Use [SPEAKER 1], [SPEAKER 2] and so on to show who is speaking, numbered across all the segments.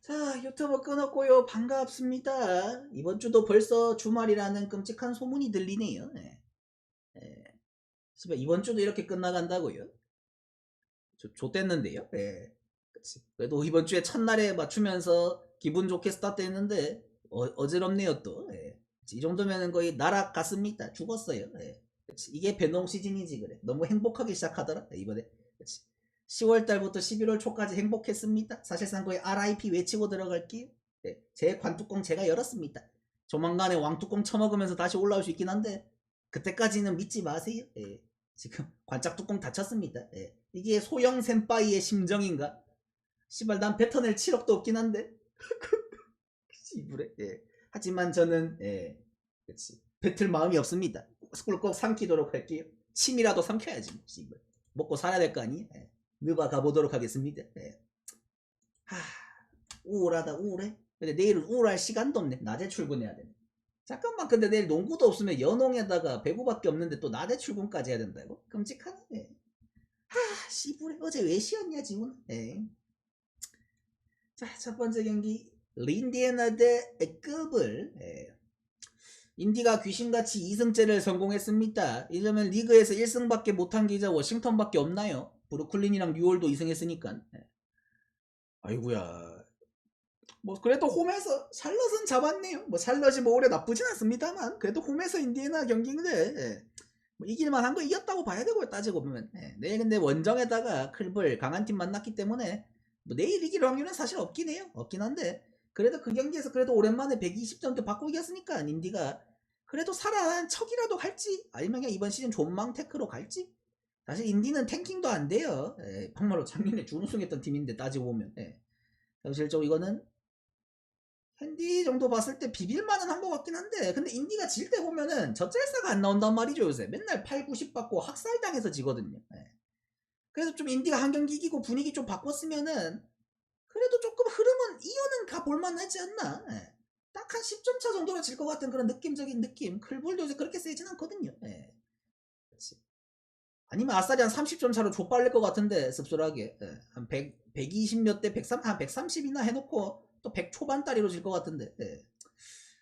[SPEAKER 1] 자, 유튜브 끊었고요. 반갑습니다. 이번 주도 벌써 주말이라는 끔찍한 소문이 들리네요. 예. 예. 씨발, 이번 주도 이렇게 끝나간다고요? 좆됐는데요? 예. 그치. 그래도 이번 주에 첫날에 맞추면서 기분 좋게 스타트 했는데, 어지럽네요, 또. 예. 이 정도면은 거의 나락 갔습니다. 죽었어요. 예. 그치. 이게 배농 시즌이지, 그래. 너무 행복하게 시작하더라, 이번에. 그치. 10월 달부터 11월 초까지 행복했습니다. 사실상 거의 RIP 외치고 들어갈게요. 네, 제 관뚜껑 제가 열었습니다. 조만간에 왕뚜껑 쳐먹으면서 다시 올라올 수 있긴 한데 그때까지는 믿지 마세요. 예, 지금 관짝 뚜껑 닫혔습니다. 예, 이게 소형 센파이의 심정인가? 씨발 난 뱉어낼 7억도 없긴 한데 씨부래. 예. 하지만 저는 그렇지 뱉을 마음이 없습니다. 꿀꺽 삼키도록 할게요. 침이라도 삼켜야지. 씨발 먹고 살아야 될 거 아니? 예. 느바 가보도록 하겠습니다. 예. 하, 우울하다 우울해. 근데 내일은 우울할 시간도 없네. 낮에 출근해야 되네. 잠깐만, 근데 내일 농구도 없으면 연홍에다가 배구밖에 없는데 또 낮에 출근까지 해야 된다고? 끔찍하네. 하, 씨부래. 어제 왜 쉬었냐 지금? 예. 자, 첫 번째 경기 린디애나 대 급을. 예. 인디가 귀신같이 2승째를 성공했습니다. 이러면 리그에서 1승밖에 못한 기자 워싱턴밖에 없나요? 브루클린이랑 뉴올도 2승했으니까. 예. 아이구야. 뭐 그래도 홈에서 샬럿은 잡았네요. 뭐 샬럿이 뭐 올해 나쁘진 않습니다만 그래도 홈에서 인디애나 경기인데 뭐 이길만 한 거 이겼다고 봐야 되고요. 따지고 보면. 내일 근데 원정에다가 클블 강한 팀 만났기 때문에 뭐 내일 이길 확률은 사실 없긴 해요. 없긴 한데 그래도 그 경기에서 그래도 오랜만에 120점대 받고 이겼으니까 인디가 그래도 살아난 척이라도 할지 아니면 그냥 이번 시즌 존망 테크로 갈지. 사실 인디는 탱킹도 안 돼요. 정말로 작년에 준우승했던 팀인데 따지고 보면. 현실적으로 이거는 핸디 정도 봤을 때 비빌만은 한 것 같긴 한데 근데 인디가 질 때 보면은 젖잘사가 안 나온단 말이죠. 요새 맨날 8, 90 받고 학살당해서 지거든요. 그래서 좀 인디가 한 경기 이기고 분위기 좀 바꿨으면은 그래도 조금 흐름은 이어는 가볼만 하지 않나. 딱 한 10점 차 정도로 질 것 같은 그런 느낌적인 느낌. 클볼도 요새 그렇게 세진 않거든요. 그렇지. 아니면 아싸리 한 30점 차로 족발릴 것 같은데 씁쓸하게. 한 100, 120 몇 대 130, 한 130이나 해놓고 또 100 초반다리로 질 것 같은데.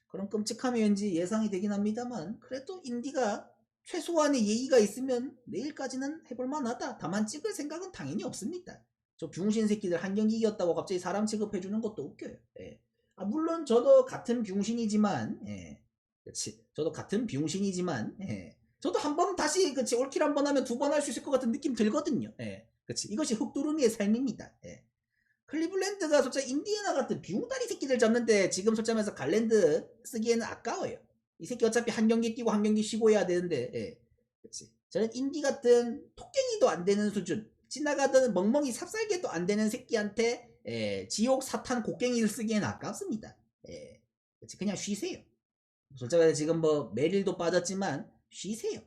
[SPEAKER 1] 그런 끔찍함이 왠지 예상이 되긴 합니다만 그래도 인디가 최소한의 예의가 있으면 내일까지는 해볼만하다. 다만 찍을 생각은 당연히 없습니다. 저 병신 새끼들 한 경기 이겼다고 갑자기 사람 취급해주는 것도 웃겨요. 물론 저도 같은 병신이지만 그렇지. 저도 같은 병신이지만 저도 한 번 다시 그치 올킬 한 번 하면 두 번 할 수 있을 것 같은 느낌 들거든요. 그렇지. 이것이 흑두루미의 삶입니다. 클리블랜드가 솔직히 인디애나 같은 비웅다리 새끼들 잡는데 지금 솔직히 말해서 갈랜드 쓰기에는 아까워요. 이 새끼 어차피 한 경기 뛰고 한 경기 쉬고 해야 되는데 그렇지. 저는 인디 같은 토깽이도 안 되는 수준 지나가던 멍멍이 삽살개도 안 되는 새끼한테 지옥 사탄 곡괭이를 쓰기에는 아깝습니다. 그렇지. 그냥 쉬세요. 솔직히 말해서 지금 뭐 메릴도 빠졌지만 쉬세요.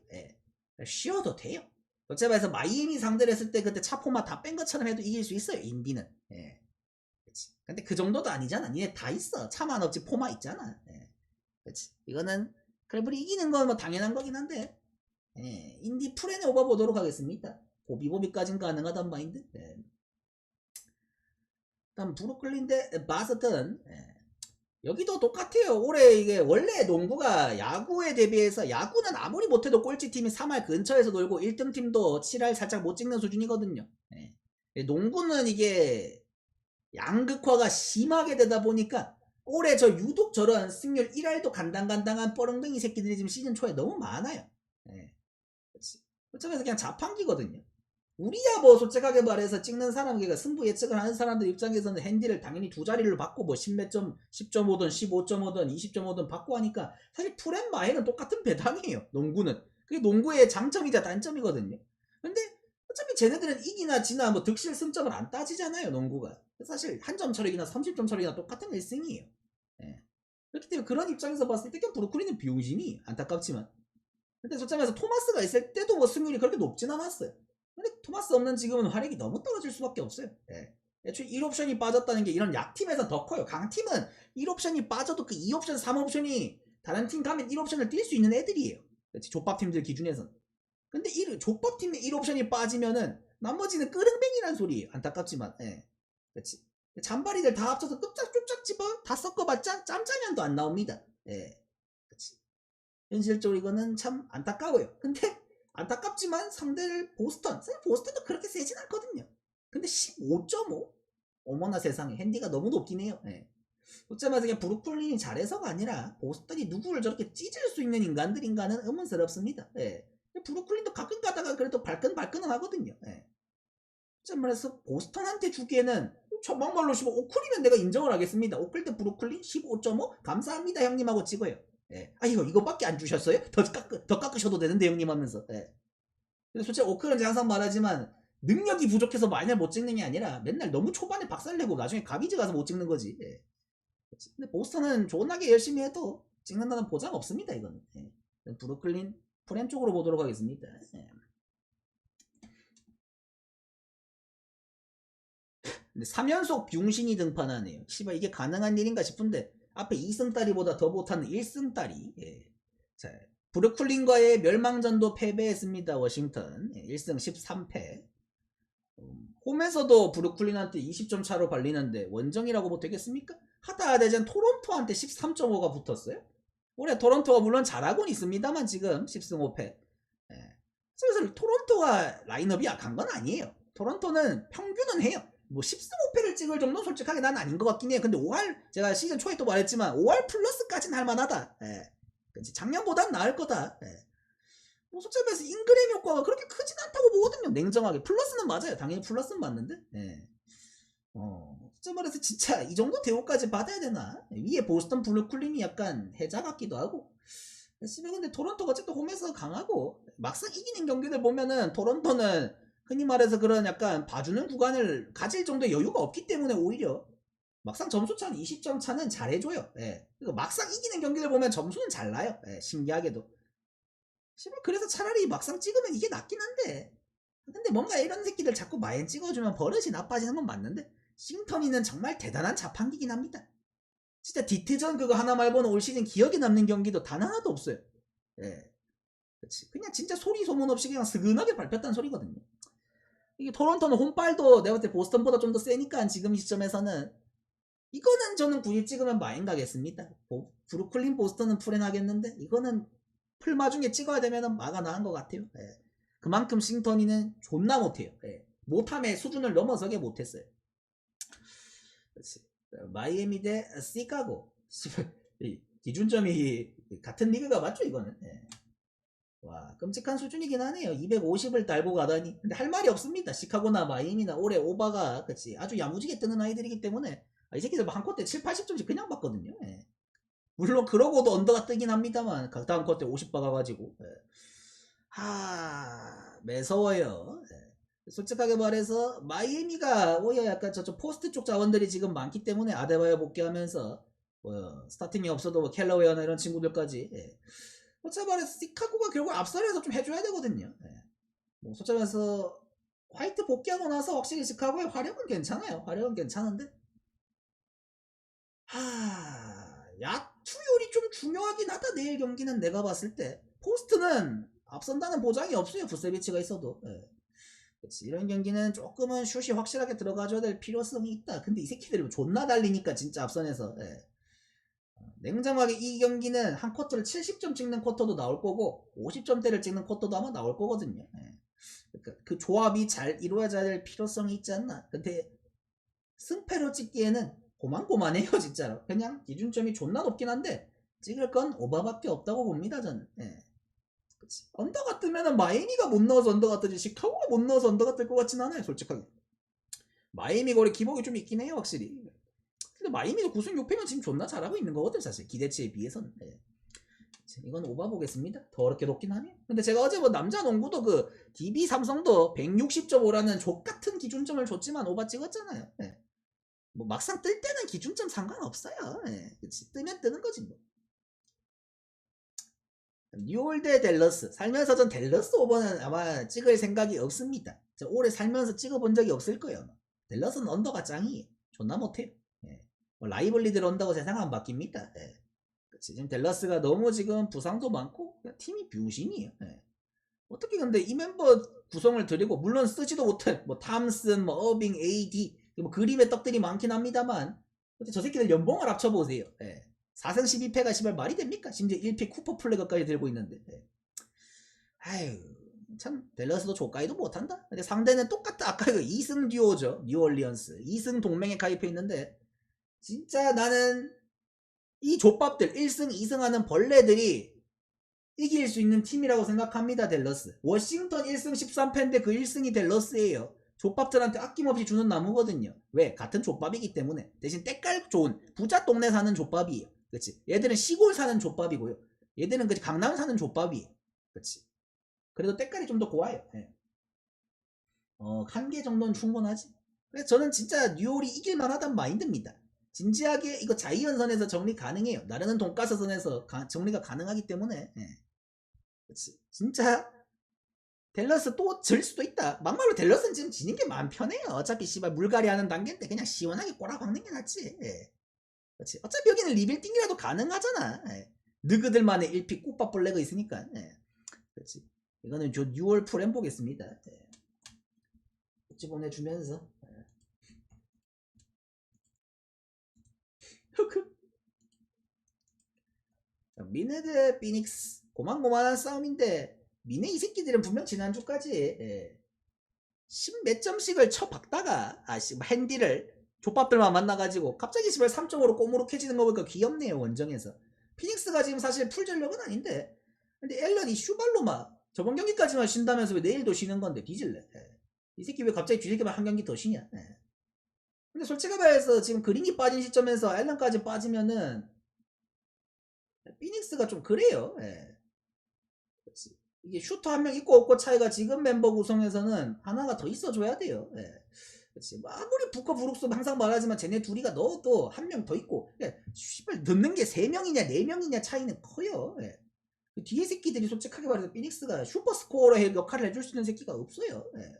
[SPEAKER 1] 쉬어도 돼요. 솔직히 말해서 마이애미 상대를 했을 때 그때 차포마 다 뺀 것처럼 해도 이길 수 있어요. 인디는. 그치. 근데 그 정도도 아니잖아. 니네 다 있어. 차만 없지 포마 있잖아. 그치. 이거는 클블이 이기는 건 뭐 당연한 거긴 한데 인디 풀에는 오버보도록 하겠습니다. 보비보비까진 가능하단 마인드. 다음 브루클린 대 바스턴. 여기도 똑같아요. 올해 이게 원래 농구가 야구에 대비해서 야구는 아무리 못해도 꼴찌팀이 3할 근처에서 놀고 1등 팀도 7할 살짝 못 찍는 수준이거든요. 농구는 이게 양극화가 심하게 되다 보니까 올해 저 유독 저런 승률 1할도 간당간당한 뻐렁댕이 새끼들이 지금 시즌 초에 너무 많아요. 그렇지. 그쪽에서 그냥 자판기거든요. 우리야 뭐 솔직하게 말해서 찍는 사람, 승부 예측을 하는 사람들 입장에서는 핸디를 당연히 두 자리를 받고 뭐 10몇 점, 10.5든 15.5든 20.5든 받고 하니까 사실 풀앤 마해는 똑같은 배당이에요. 농구는. 그게 농구의 장점이자 단점이거든요. 근데 어차피 쟤네들은 이기나 지나 뭐 득실 승점을 안 따지잖아요. 농구가. 사실 한 점 처리기나 30점 처리기나 똑같은 1승이에요. 그렇기 때문에 그런 입장에서 봤을 때 그냥 브루클린은 비용신이 안타깝지만 근데 솔직히 말해서 토마스가 있을 때도 뭐 승률이 그렇게 높진 않았어요. 근데 토마스 없는 지금은 화력이 너무 떨어질 수밖에 없어요. 애초에 1옵션이 빠졌다는 게 이런 약팀에서 더 커요. 강팀은 1옵션이 빠져도 그 2옵션, 3옵션이 다른 팀 가면 1옵션을 뛸 수 있는 애들이에요. 그렇지. 족밥팀들 기준에서는. 근데 족밥팀의 1옵션이 빠지면은 나머지는 끄릉뱅이란 소리예요. 안타깝지만. 그렇지. 잔바리들 다 합쳐서 끔짝쪽짝 집어 다 섞어봤자 짬짜면도 안 나옵니다. 예. 그치. 현실적으로 이거는 참 안타까워요. 근데 안타깝지만 상대를 보스턴, 보스턴도 그렇게 세진 않거든요. 근데 15.5? 어머나 세상에, 핸디가 너무 높긴 해요. 예. 어쩌면 그냥 브루클린이 잘해서가 아니라 보스턴이 누구를 저렇게 찢을 수 있는 인간들인가는 의문스럽습니다. 예. 브루클린도 가끔 가다가 그래도 발끈발끈은 하거든요. 예. 말해서 보스턴한테 주기에는 저 막말로 15오클이면 내가 인정을 하겠습니다. 오클 대 브루클린 15.5 감사합니다 형님하고 찍어요. 예. 아 이거밖에 안 주셨어요? 더 깎으셔도 되는데 형님 하면서. 예. 근데 솔직히 오클은 제가 항상 말하지만 능력이 부족해서 마인을 못 찍는 게 아니라 맨날 너무 초반에 박살내고 나중에 가비즈 가서 못 찍는 거지. 예. 근데 보스턴은 존나게 열심히 해도 찍는다는 보장 없습니다 이거는. 예. 브루클린 프렌 쪽으로 보도록 하겠습니다. 예. 근데 3연속 병신이 등판하네요. 씨발 이게 가능한 일인가 싶은데 앞에 2승따리보다 더 못하는 1승따리. 예. 자, 브루클린과의 멸망전도 패배했습니다. 워싱턴. 예, 1승 13패. 홈에서도 브루클린한테 20점 차로 발리는데 원정이라고 뭐 되겠습니까? 하다 대전 토론토한테 13.5가 붙었어요. 올해 토론토가 물론 잘하고는 있습니다만 지금 10승 5패. 예. 그래서 토론토가 라인업이 약한 건 아니에요. 토론토는 평균은 해요. 뭐 10승 5패를 찍을 정도는 솔직하게 난 아닌 것 같긴 해요. 근데 5할 제가 시즌 초에 또 말했지만 5할 플러스까지는 할만하다. 예. 작년보단 나을 거다. 예. 뭐 솔직히 말해서 잉그램 효과가 그렇게 크진 않다고 보거든요. 냉정하게. 플러스는 맞아요. 당연히 플러스는 맞는데. 예. 솔직히 말해서 진짜 이 정도 대우까지 받아야 되나? 위에 보스턴 브루클린이 약간 해자 같기도 하고. 근데 토론토가 어쨌든 홈에서 강하고 막상 이기는 경기들 보면은 토론토는 흔히 말해서 그런 약간 봐주는 구간을 가질 정도의 여유가 없기 때문에 오히려 막상 점수 차는 20점 차는 잘해줘요. 예. 막상 이기는 경기를 보면 점수는 잘 나요. 예. 신기하게도. 그래서 차라리 막상 찍으면 이게 낫긴 한데 근데 뭔가 이런 새끼들 자꾸 마인 찍어주면 버릇이 나빠지는 건 맞는데 싱턴이는 정말 대단한 자판기긴 합니다. 진짜 디트전 그거 하나 말고는 올 시즌 기억에 남는 경기도 단 하나도 없어요. 예. 그치. 그냥 진짜 소리 소문 없이 그냥 스근하게 밟혔다는 소리거든요. 이게 토론토는 홈빨도 내가 볼 때 보스턴보다 좀 더 세니까 지금 시점에서는 이거는 저는 굳이 찍으면 마인 가겠습니다. 브루클린 보스턴은 풀엔 하겠는데 이거는 풀마 중에 찍어야 되면 마가 나은 것 같아요. 예. 그만큼 싱턴이는 존나 못해요. 예. 못함의 수준을 넘어서게 못했어요. 그렇지. 마이애미 대 시카고 기준점이 같은 리그가 맞죠 이거는. 예. 와 끔찍한 수준이긴 하네요. 250을 달고 가다니. 근데 할 말이 없습니다. 시카고나 마이애미나 올해 오바가 그치 아주 야무지게 뜨는 아이들이기 때문에 이 새끼들 한 쿼터에 7, 80점씩 그냥 받거든요. 예. 물론 그러고도 언더가 뜨긴 합니다만 다음 쿼터에 50 박아가지고. 예. 매서워요. 예. 솔직하게 말해서 마이애미가 오히려 약간 저쪽 포스트 쪽 자원들이 지금 많기 때문에 아데바요 복귀하면서 스타팅이 없어도 뭐 켈러웨어나 이런 친구들까지. 예. 솔직히 말해서 시카고가 결국 앞선에서 좀 해줘야 되거든요. 예. 뭐 솔직히 말해서 화이트 복귀하고 나서 확실히 시카고의 화력은 괜찮아요. 화력은 괜찮은데 야투율이 좀 중요하긴 하다. 내일 경기는 내가 봤을 때 포스트는 앞선다는 보장이 없어요. 부세비치가 있어도. 예. 그치. 이런 경기는 조금은 슛이 확실하게 들어가줘야 될 필요성이 있다. 근데 이 새끼들이 존나 달리니까 진짜 앞선에서. 예. 냉정하게 이 경기는 한 쿼터를 70점 찍는 쿼터도 나올 거고 50점대를 찍는 쿼터도 아마 나올 거거든요. 예. 그러니까 그 조합이 잘 이루어져야 될 필요성이 있지 않나. 근데 승패로 찍기에는 고만고만해요 진짜로. 그냥 기준점이 존나 높긴 한데 찍을 건 오바밖에 없다고 봅니다 저는. 예. 그치. 언더가 뜨면은 마이애미가 못 넣어서 언더가 뜨지 시카고가 못 넣어서 언더가 뜰 것 같진 않아요 솔직하게. 마이애미가 원래 기복이 좀 있긴 해요 확실히. 근데 마이애미도 9승 6패면 지금 존나 잘하고 있는 거거든 사실 기대치에 비해서는. 네. 이건 오바 보겠습니다. 더럽게 높긴 하네요. 근데 제가 어제 뭐 남자 농구도 그 DB 삼성도 160.5라는 족같은 기준점을 줬지만 오바 찍었잖아요. 네. 뭐 막상 뜰 때는 기준점 상관없어요. 네. 그치. 뜨면 뜨는 거지 뭐. 뉴올 대 댈러스. 살면서 전 댈러스 오버는 아마 찍을 생각이 없습니다. 저 올해 살면서 찍어본 적이 없을 거예요. 댈러스는 언더가 짱이에요. 존나 못해요. 예. 뭐 라이벌리들 온다고 세상 안 바뀝니다. 예. 그치. 지금 댈러스가 너무 지금 부상도 많고 팀이 병신이에요. 예. 어떻게 근데 이 멤버 구성을 드리고 물론 쓰지도 못할 뭐 탐슨, 뭐 어빙, AD 뭐 그림의 떡들이 많긴 합니다만 저 새끼들 연봉을 합쳐보세요. 예. 4승 12패가 씨발 말이 됩니까? 심지어 1픽 쿠퍼 플래그까지 들고 있는데. 예. 아유 참 댈러스도 조까이도 못한다. 근데 상대는 똑같다. 아까 그 2승 듀오죠. 뉴올리언스 2승 동맹에 가입해 있는데 진짜 나는 이 족밥들 1승 2승 하는 벌레들이 이길 수 있는 팀이라고 생각합니다. 댈러스 워싱턴 1승 13패인데 그 1승이 댈러스예요. 족밥들한테 아낌없이 주는 나무거든요. 왜? 같은 족밥이기 때문에. 대신 때깔 좋은 부자 동네 사는 족밥이에요. 그치? 얘들은 시골 사는 족밥이고요. 얘들은 그 강남 사는 족밥이에요. 그치? 그래도 때깔이 좀 더 고와요. 예. 한 개 정도는 충분하지. 그래서 저는 진짜 뉴올이 이길만 하단 마인드입니다. 진지하게 이거 자이언선에서 정리 가능해요. 나르는 돈가스 선에서 정리가 가능하기 때문에. 예. 그치? 진짜 댈러스 또 질 수도 있다. 막말로 댈러스는 지금 지는 게 마음 편해요. 어차피 씨발 물갈이 하는 단계인데 그냥 시원하게 꼬라박는 게 낫지. 예. 그렇지. 어차피 여기는 리빌딩이라도 가능하잖아. 예. 너희들만의 1픽 꽃밥 블랙가 있으니까. 예. 그렇지. 이거는 저 뉴올 프렘 보겠습니다. 예. 어찌 보내주면서. 예. 미네 대 피닉스 고만고만한 싸움인데 미네 이 새끼들은 분명 지난주까지 예. 10몇 점씩을 쳐박다가 핸디를 족밥들만 만나가지고 갑자기 3점으로 꼬무룩해지는 거 보니까 귀엽네요. 원정에서 피닉스가 지금 사실 풀전력은 아닌데 근데 앨런이 슈발로마 저번 경기까지만 쉰다면서 왜 내일도 쉬는 건데 뒤질래. 예. 이 새끼 왜 갑자기 뒤질게만 한 경기 더 쉬냐. 예. 근데 솔직히 말해서 지금 그린이 빠진 시점에서 앨런까지 빠지면은 피닉스가 좀 그래요. 예. 그렇지. 이게 슈터 한 명 있고 없고 차이가 지금 멤버 구성에서는 하나가 더 있어줘야 돼요. 예. 그렇지. 뭐 아무리 부커 브룩스 항상 말하지만 쟤네 둘이가 넣어도 한 명 더 있고 씨발 넣는 게 3명이냐 4명이냐 차이는 커요. 예. 그 뒤에 새끼들이 솔직하게 말해서 피닉스가 슈퍼스코어로 역할을 해줄 수 있는 새끼가 없어요. 예.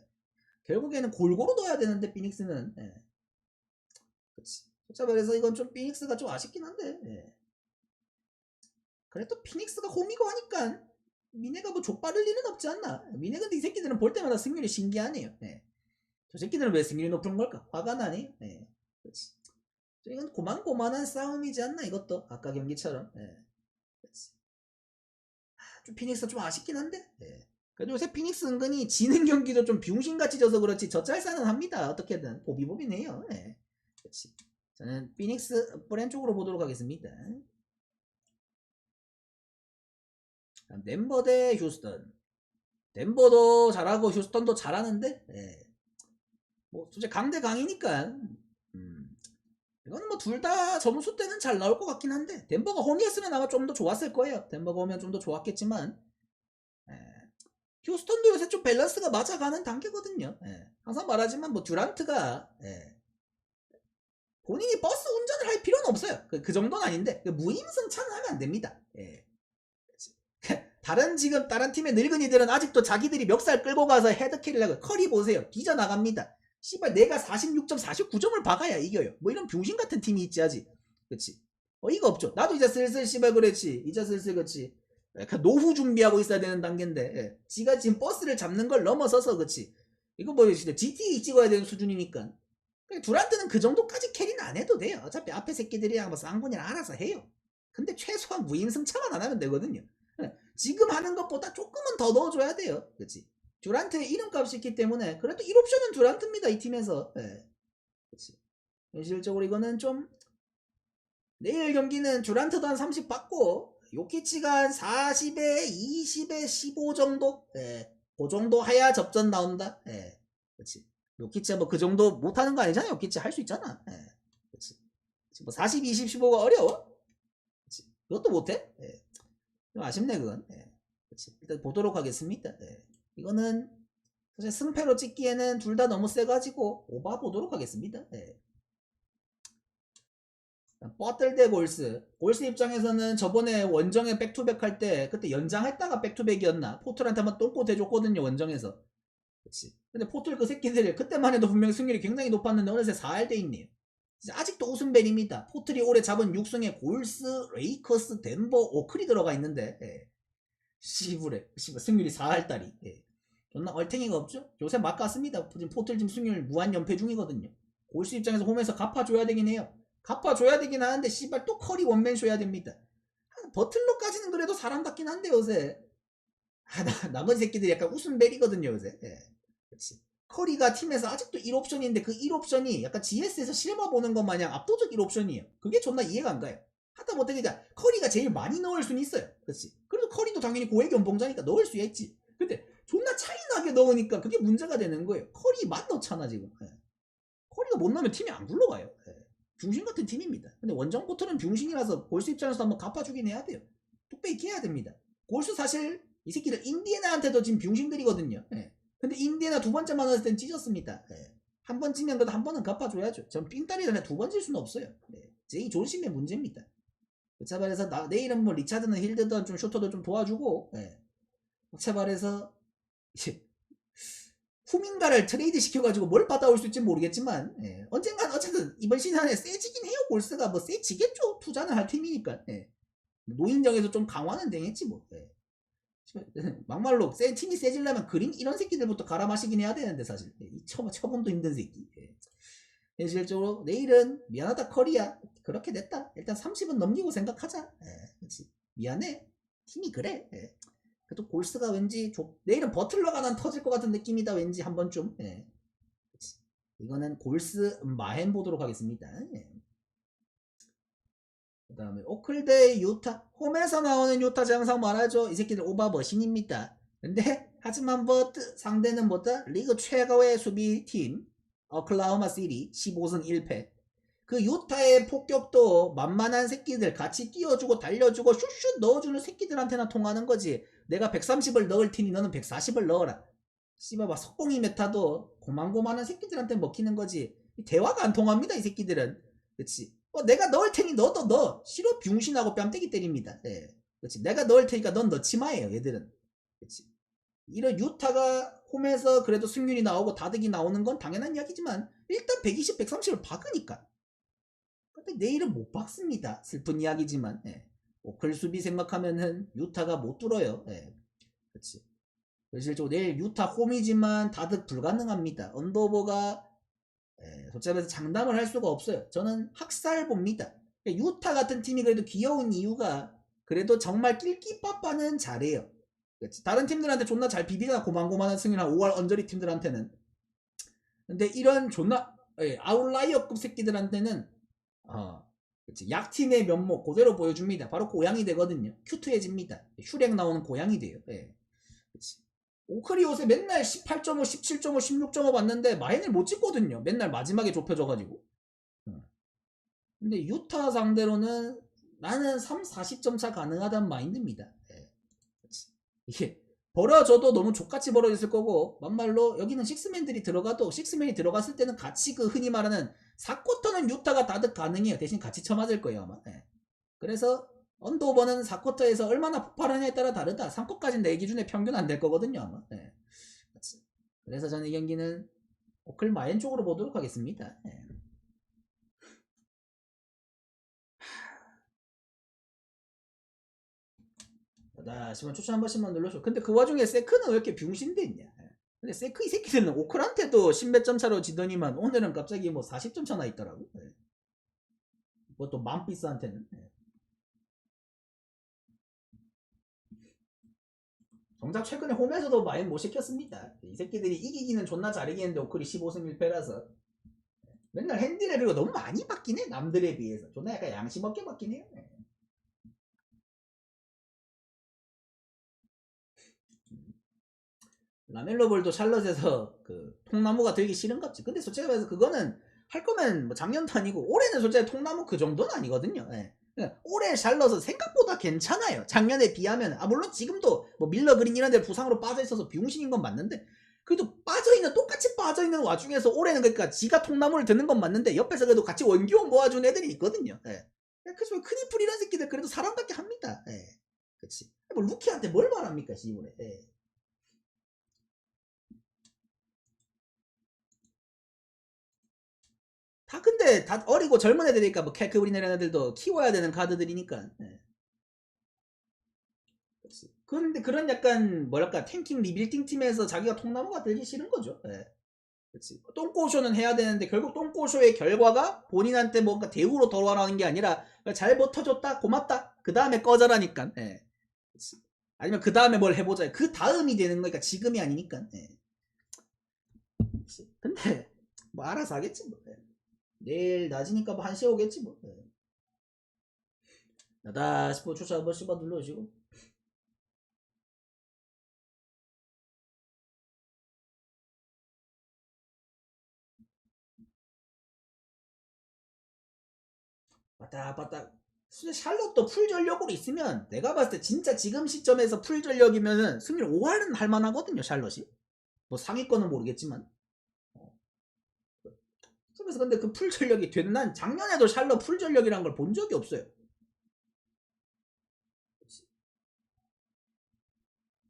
[SPEAKER 1] 결국에는 골고루 넣어야 되는데 피닉스는 예. 그렇지. 솔직히 말해서 이건 좀 피닉스가 좀 아쉽긴 한데 예. 그래도 피닉스가 홈이고 하니까 미네가 뭐 족발을 일은 없지 않나. 미네 근데 이 새끼들은 볼 때마다 승률이 신기하네요. 네. 저 새끼들은 왜 승률이 높은 걸까? 화가 나네. 네. 그렇지. 이건 고만고만한 싸움이지 않나 이것도 아까 경기처럼. 네. 그렇지. 좀 피닉스가 좀 아쉽긴 한데. 네. 그래도 요새 피닉스 은근히 지는 경기도 좀 비웅신같이 져서 그렇지 젖잘싸는 합니다. 어떻게든 보비보비네요. 네. 그렇지. 저는 피닉스 브랜 쪽으로 보도록 하겠습니다. 덴버 대 휴스턴. 덴버도 잘하고 휴스턴도 잘하는데 예. 뭐 솔직히 강대 강이니까 이거는 뭐 둘 다 점수 때는 잘 나올 것 같긴 한데 덴버가 홈이었으면 아마 좀 더 좋았을 거예요. 덴버가 오면 좀 더 좋았겠지만 예. 휴스턴도 요새 좀 밸런스가 맞아가는 단계거든요. 예. 항상 말하지만 뭐 듀란트가 예. 본인이 버스 운전을 할 필요는 없어요. 그 정도는 아닌데 무임승차는 하면 안 됩니다. 예. 다른 팀의 늙은이들은 아직도 자기들이 멱살 끌고 가서 헤드캐리를 하고 커리 보세요. 뒤져나갑니다. 씨발 내가 46점 49점을 박아야 이겨요. 뭐 이런 병신 같은 팀이 있지 아직. 그치. 이거 없죠. 나도 이제 슬슬 씨발 그렇지. 이제 슬슬 그렇지. 노후 준비하고 있어야 되는 단계인데 예. 지가 지금 버스를 잡는 걸 넘어서서 그치. 이거 뭐 진짜 GTA 찍어야 되는 수준이니까. 듀란트는 그 정도까지 캐리는 안 해도 돼요. 어차피 앞에 새끼들이랑 뭐 쌍군이랑 알아서 해요. 근데 최소한 무임승차만 안 하면 되거든요. 지금 하는 것보다 조금은 더 넣어줘야 돼요. 그치? 듀란트의 이름값이 있기 때문에 그래도 1옵션은 듀란트입니다. 이 팀에서. 네. 그치? 현실적으로 이거는 좀 내일 경기는 듀란트도 한 30 받고 요키치가 한 40에 20에 15 정도? 네. 그 정도 해야 접전 나온다. 네. 그치? 요키치가 뭐 그 정도 못하는 거 아니잖아. 요키치 할 수 있잖아. 네. 그치? 뭐 40, 20, 15가 어려워? 그치? 그것도 못해? 네. 좀 아쉽네 그건. 네. 일단 보도록 하겠습니다. 네. 이거는 사실 승패로 찍기에는 둘 다 너무 세가지고 오바 보도록 하겠습니다. 네. 버틀 대 골스. 골스 입장에서는 저번에 원정에 백투백 할 때 그때 연장했다가 백투백이었나 포틀한테 한번 똥꼬 대줬거든요. 원정에서. 그치. 근데 포틀 그 새끼들이 그때만 해도 분명히 승률이 굉장히 높았는데 어느새 4할대 있네요. 아직도 웃음벨입니다. 포틀이 올해 잡은 6승에 골스, 레이커스, 덴버, 오클이 들어가 있는데 예. 씨부래 승률이 4할따리 예. 존나 얼탱이가 없죠? 요새 막 같습니다. 지금 포틀 지금 승률 무한 연패 중이거든요. 골스 입장에서 홈에서 갚아줘야 되긴 해요. 갚아줘야 되긴 하는데 씨발 또 커리 원맨 쇼야 됩니다. 버틀러까지는 그래도 사람답긴 한데 요새 나머지 새끼들이 약간 웃음벨이거든요 요새. 예. 그렇지. 커리가 팀에서 아직도 1옵션인데 그 1옵션이 약간 GS에서 실버 보는 것 마냥 압도적 1옵션이에요. 그게 존나 이해가 안 가요. 하다 못해 그러니까 커리가 제일 많이 넣을 수는 있어요. 그렇지. 그래도 커리도 당연히 고액 연봉자니까 넣을 수야 있지. 근데 존나 차이나게 넣으니까 그게 문제가 되는 거예요. 커리만 넣잖아 지금. 예. 커리가 못 넣으면 팀이 안 굴러가요. 예. 병신 같은 팀입니다. 근데 원정부터는 병신이라서 골스 입장에서 한번 갚아주긴 해야 돼요. 뚝배기 해야 됩니다. 골스 사실 이 새끼들 인디애나한테도 지금 병신들이거든요. 예. 근데 인디애나 두 번째 만났을 땐 찢었습니다. 예. 한 번 찌면 그래도 한 번은 갚아줘야죠. 전 삥따리를 두 번 질 수는 없어요. 예. 제이 존심의 문제입니다. 제발해서 내일은 뭐 리차드는 힐드든 좀 슈터도 좀 도와주고 예. 제발해서 후민가를 트레이드 시켜가지고 뭘 받아올 수 있을지 모르겠지만 예. 언젠간 어쨌든 이번 시즌에 세지긴 해요. 골스가 뭐 세지겠죠. 투자는 할 팀이니까 예. 노인정에서 좀 강화는 되겠지 뭐. 예. 막말로 팀이 세지려면 그린 이런 새끼들부터 갈아 마시긴 해야 되는데 사실 처분도 힘든 새끼. 예. 현실적으로 내일은 미안하다 커리야 그렇게 됐다. 일단 30은 넘기고 생각하자. 예. 그렇지. 미안해. 팀이 그래. 예. 그래도 골스가 왠지 내일은 버틀러가 난 터질 것 같은 느낌이다. 왠지 한 번쯤. 예. 그치. 이거는 골스 마헨 보도록 하겠습니다. 예. 그 다음에 오클대 유타 홈에서 나오는 유타 장상 말하죠. 이 새끼들 오바머신입니다. 근데 하지만 상대는 리그 최고의 수비팀 오클라호마 시티 15승 1패. 그 유타의 폭격도 만만한 새끼들 같이 뛰어주고 달려주고 슛슛 넣어주는 새끼들한테나 통하는 거지. 내가 130을 넣을 테니 너는 140을 넣어라. 씨발 막 석공이 메타도 고만고만한 새끼들한테 먹히는 거지. 대화가 안 통합니다 이 새끼들은. 그치. 내가 넣을 테니 너도 넣어. 싫어 병신하고 뺨때기 때립니다. 예. 그치. 내가 넣을 테니까 넌 넣지 마예요 얘들은. 그치. 이런 유타가 홈에서 그래도 승률이 나오고 다득이 나오는 건 당연한 이야기지만 일단 120, 130을 박으니까. 근데 내일은 못 박습니다. 슬픈 이야기지만. 예. 오클 수비 생각하면은 유타가 못 뚫어요. 예. 그치. 실제로 내일 유타 홈이지만 다득 불가능합니다. 언더버가 솔직히 말해서 장담을 할 수가 없어요. 저는 학살 봅니다. 유타 같은 팀이 그래도 귀여운 이유가 그래도 정말 낄끼빠빠는 잘해요. 그치? 다른 팀들한테 존나 잘 비비잖아. 고만고만한 승이나 5할 언저리 팀들한테는. 근데 이런 존나 아웃라이어급 새끼들한테는 그치? 약팀의 면목 그대로 보여줍니다. 바로 고양이 되거든요. 큐트해집니다. 슈렉 나오는 고양이 돼요. 예. 그치? 오클이 요새 맨날 18.5, 17.5, 16.5 봤는데 마인을 못 찍거든요. 맨날 마지막에 좁혀져가지고. 근데 유타 상대로는 나는 3, 40점 차 가능하단 마인드입니다. 예. 이게 벌어져도 너무 족같이 벌어졌을 거고 막말로 여기는 식스맨들이 들어가도 식스맨이 들어갔을 때는 같이 그 흔히 말하는 4쿼터는 유타가 다득 가능해요. 대신 같이 쳐맞을 거예요 아마. 예. 그래서 언더오버는 4쿼터에서 얼마나 폭발하냐에 따라 다르다. 3쿼터까지는 내 기준에 평균 안 될 거거든요 아마. 예. 그래서 저는 이 경기는 오클 마엔 쪽으로 보도록 하겠습니다. 예. 다시만 추천 한 번씩만 눌러줘. 근데 그 와중에 세크는 왜 이렇게 병신돼 있냐. 근데 세크 이 새끼들은 오클한테도 10몇 점 차로 지더니만 오늘은 갑자기 뭐 40점 차나 있더라고. 뭐 또 맘피스한테는. 정작 최근에 홈에서도 많이 못 시켰습니다. 이 새끼들이 이기기는 존나 잘이기는데 오클이 15승 1패라서 맨날 핸디레벨가 너무 많이 받긴 해. 남들에 비해서 존나 약간 양심 없게 받긴 해요. 라멜로볼도 샬럿에서 그 통나무가 되기 싫은갑지. 근데 솔직히 말해서 그거는 할 거면 뭐 작년도 아니고 올해는 솔직히 통나무 그 정도는 아니거든요. 예. 올해 샬럿은 생각보다 괜찮아요. 작년에 비하면. 물론 지금도 뭐 밀러 그린 이런 데 부상으로 빠져있어서 비용신인 건 맞는데 그래도 빠져있는 똑같이 빠져있는 와중에서 올해는 그러니까 지가 통나무를 드는 건 맞는데 옆에서 그래도 같이 원기호 모아준 애들이 있거든요. 예. 그래서 크니플 이런 새끼들 그래도 사람답게 합니다. 예. 그치. 뭐 루키한테 뭘 말합니까 시골에. 예. 다 근데 다 어리고 젊은 애들이니까 뭐 캘크브린 이런 애들도 키워야 되는 카드들이니까. 네. 그런데 그런 약간 뭐랄까 탱킹 리빌딩 팀에서 자기가 통나무가 들기 싫은 거죠. 네. 그치. 똥꼬쇼는 해야 되는데 결국 똥꼬쇼의 결과가 본인한테 뭔가 대우로 돌아가는 게 아니라 잘 버텨줬다 고맙다 그 다음에 꺼져라니까. 예. 그치. 아니면 그 다음에 뭘 해보자 그 다음이 되는 거니까 지금이 아니니까. 예. 그치. 근데 뭐 알아서 하겠지 뭐. 예. 내일 낮이니까 뭐 1시에 오겠지 뭐. 예. 나다 싶어 추천 한번 씹어 눌러주시고. 바닥바닥. 샬롯도 풀 전력으로 있으면 내가 봤을 때 진짜 지금 시점에서 풀 전력이면은 승률 5할은 할만하거든요 샬롯이. 뭐 상위권은 모르겠지만. 그래서 근데 그 풀 전력이 됐난 작년에도 샬롯 풀 전력이란 걸 본 적이 없어요.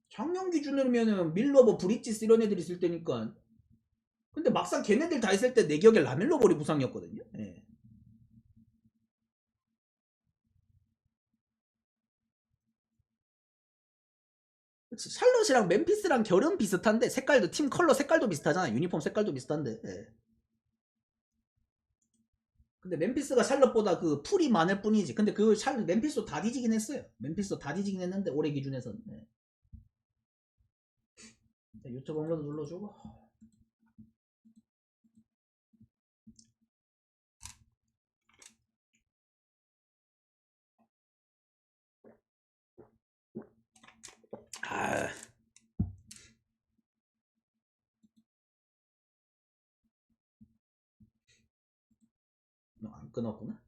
[SPEAKER 1] 작년 기준으로면은 밀러버 브릿지스 이런 애들 있을 때니까. 근데 막상 걔네들 다 있을 때 내 기억에 라멜로 볼이 부상이었거든요. 예. 그치. 샬롯이랑 멤피스랑 결은 비슷한데 색깔도 팀 컬러 색깔도 비슷하잖아. 유니폼 색깔도 비슷한데. 예. 근데 멤피스가 샬롯보다 그 풀이 많을 뿐이지. 근데 그 샬롯 멤피스도 다 뒤지긴 했어요. 멤피스도 다 뒤지긴 했는데 올해 기준에서는. 네. 유튜브 업로드 눌러주고. 아, 안 끊었구나.